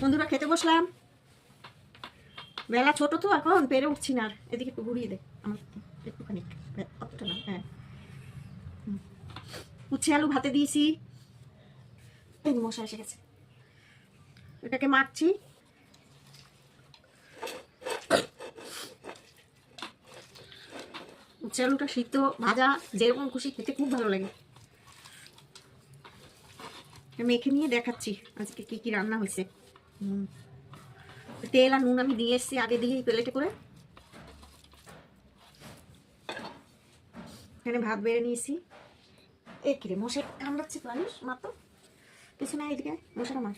বন্ধুরা খেতে বসলাম। বেলা ছোট তো এখন পেরে উঠছি না আর। এদিকে একটু ঘুরিয়ে দে আমার একটুখানি, অতটা না। হ্যাঁ, উচ্ছে আলু ভাতে দিয়েছি। এই মশা এসে গেছে, এটাকে মাখছি। উচ্ছে আলুটা সিদ্ধ ভাজা যেরকম খুশি খেতে খুব ভালো লাগে। মেখে নিয়ে দেখাচ্ছি আজকে কি কি রান্না হয়েছে। তেল আর নুন আমি দিয়ে এসছি আগে দিয়ে প্লেটে করে। এখানে ভাত বেড়ে নিয়েছি। এ কিরে মশা কামড়াচ্ছে মানুষ মাত্র পিছনে, এদিকে মশাটা মার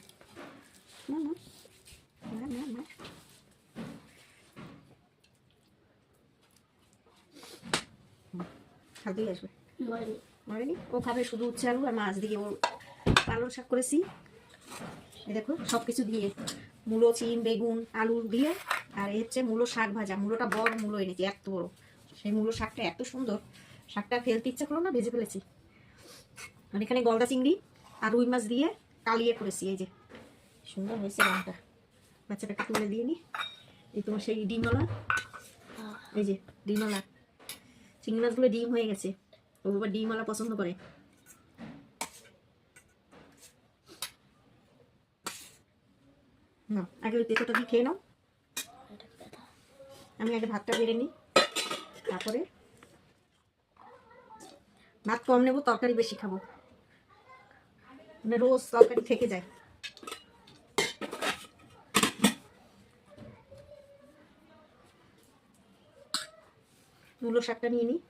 না না মার মার মার। খাদ্যই আসবে মরেনি, ও খাবে শুধু উচ্ছে আলু আর মাছ দিয়ে। ও পালং শাক করেছি, এই দেখো সব কিছু দিয়ে, মূলো চিন বেগুন আলু দিয়ে। আর এই হচ্ছে মূলো শাক ভাজা, মূলোটা বড় মূলো এনেছি এত বড়। সেই মূলো শাকটা এত সুন্দর, শাকটা ফেলতে ইচ্ছা করলো না, ভেজে ফেলেছি। আর এখানে গলদা চিংড়ি আর রুই মাছ দিয়ে কালিয়ে করেছি। এই যে সুন্দর হয়েছে রঙটা। বাচ্চাটাকে তুলে দিয়ে নি। এই তোমার সেই ডিমওয়ালা, এই যে ডিমওয়ালা চিংড়ি মাছগুলো ডিম হয়ে গেছে। ও বাবা ডিমওয়ালা পছন্দ করে। না আগে ওই তেতোটা দিয়ে খেয়ে নাও, আমি আগে ভাতটা বেড়ে নিই, তারপরে ভাত কম নেবো, তরকারি বেশি খাবো, মানে রোজ তরকারি থেকে যায়। মূলো শাকটা নিয়ে নিই।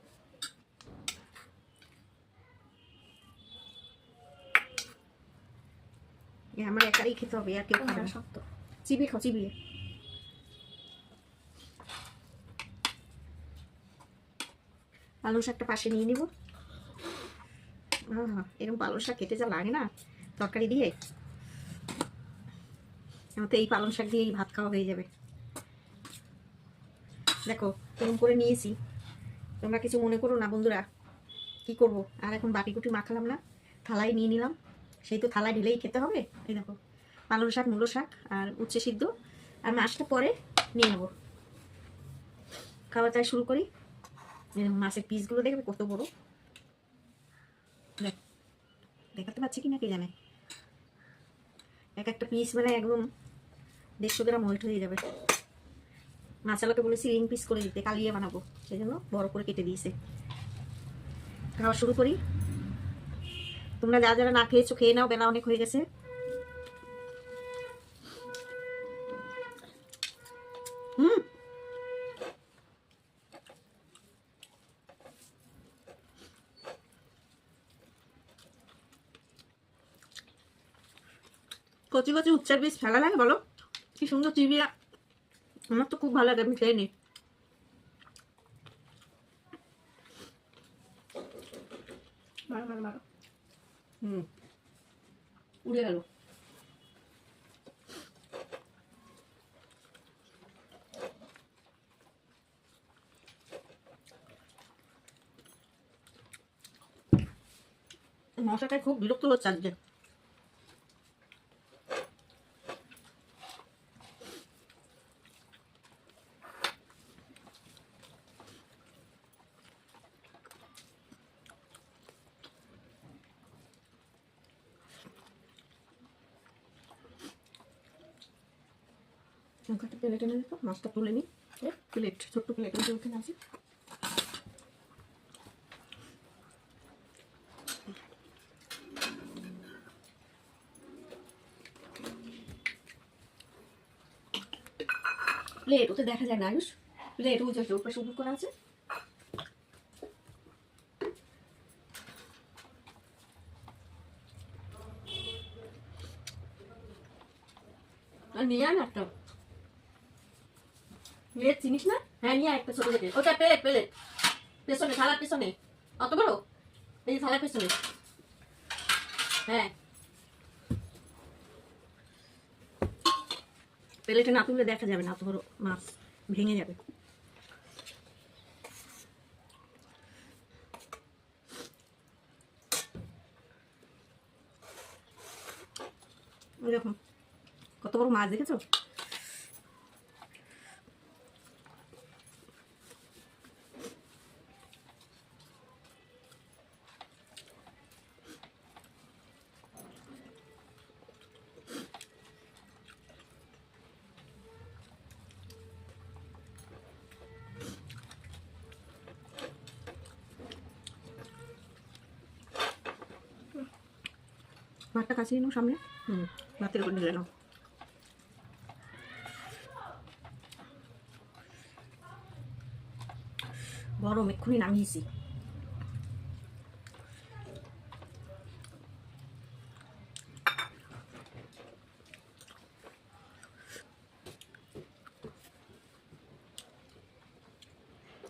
আমার একারই খেতে হবে, আর কেউ খাবে না। শক্ত চিবিয়ে খাও, চিবিয়ে। পালং শাকটা পাশে নিয়ে নিব। এরকম পালং শাক খেতে যা লাগে না তরকারি দিয়ে, আমার তো এই পালং শাক দিয়েই ভাত খাওয়া হয়ে যাবে। দেখো এরকম করে নিয়েছি, তোমরা কিছু মনে করো না বন্ধুরা। কি করব আর, এখন বাটি কুটি মাখালাম না, থালায় নিয়ে নিলাম। সেই তো থালায় ঢেলেই খেতে হবে। এই দেখো পালং শাক মূলো শাক আর উচ্ছে সিদ্ধ, আর মাছটা পরে নিয়ে নেবো। খাওয়াটা শুরু করি। মাছের পিসগুলো দেখবে কত বড়, দেখাতে পাচ্ছি কিনা কে জানে। এক একটা পিস মানে একদম 150 গ্রাম ওয়েট হয়ে যাবে। মাছালাকে বলেছি রিং পিস করে দিতে, কালিয়ে বানাবো, সেই জন্য বড় করে কেটে দিয়েছে। খাওয়া শুরু করি। তোমরা যারা যারা না খেয়েছো খেয়ে নাও, বেলা অনেক হয়ে গেছে। কচি কচি উচ্চার পিস ফেলা লাগে বলো, কি সুন্দর চিবিয়া। আমার তো খুব ভালো লাগে, আমি খেয়ে নিই। মারো মারো মারো। উড়ে গেল। মশাটাই খুব বিরক্ত হচ্ছে আজকে। একটা প্লেট এনে দিত, মাছটা তুলে নিই। প্লেট, ছোট্ট প্লেট ওখানে আছে। প্লেট ওতে দেখা যায় না আয়ুষ, প্লেট ওই যে উপরে সুন্দর করা আছে। আর নিয়ে আয় না একটা প্লেট, চিনিস না? হ্যাঁ নিয়ে একটা ছোট প্লেট, ওটা প্লেট প্লেট পেছনে, থালার পেছনে অত বড়, এই থালার পেছনে। হ্যাঁ প্লেটে না তুললে দেখা যাবে না, অত বড় মাছ ভেঙে যাবে। দেখুন কত বড় মাছ দেখেছো? মাছটা কাছে নাও সামনে। ভাতের উপর ঢেলে নাও। গরম, এক্ষুনি নামিয়েছি।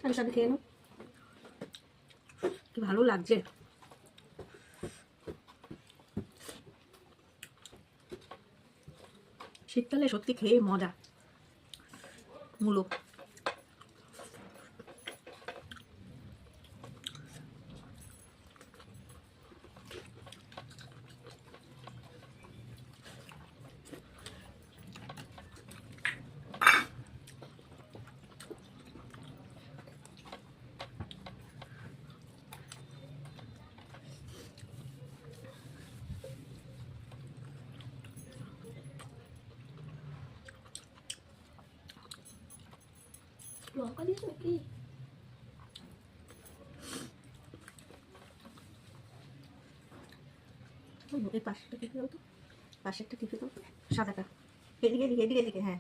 সাথে সাথে খেয়ে নাও, কি ভালো লাগছে। শীতকালে সত্যি খেয়ে মজা। মূলো লঙ্কা দিয়েছো কি? এই পাশেরটা টিপে দাও তো, পাশেরটা টিপে দাও, সাদাটা। এদিকে এদিকে এদিকে এদিকে। হ্যাঁ,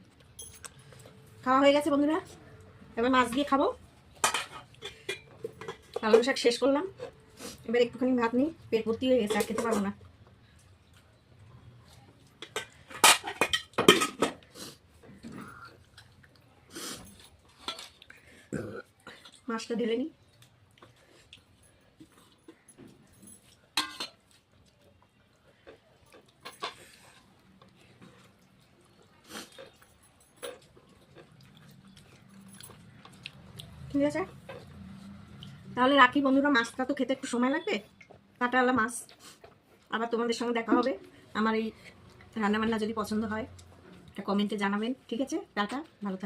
খাওয়া হয়ে গেছে বন্ধুরা, এবার মাছ দিয়ে খাবো। পালং শাক শেষ করলাম, এবার একটুখানি ভাত নিই, পেট ভর্তি হয়ে গেছে, আর খেতে পারবো না। মাছটা ঢেলে নিই। ঠিক আছে, তাহলে রাখি বন্ধুরা। মাছটা তো খেতে একটু সময় লাগবে, কাঁটাওয়ালা মাছ। আবার তোমাদের সঙ্গে দেখা হবে। আমার এই রান্নাবান্না যদি পছন্দ হয়, একটা কমেন্টে জানাবেন। ঠিক আছে, টাটা, ভালো থাকবেন।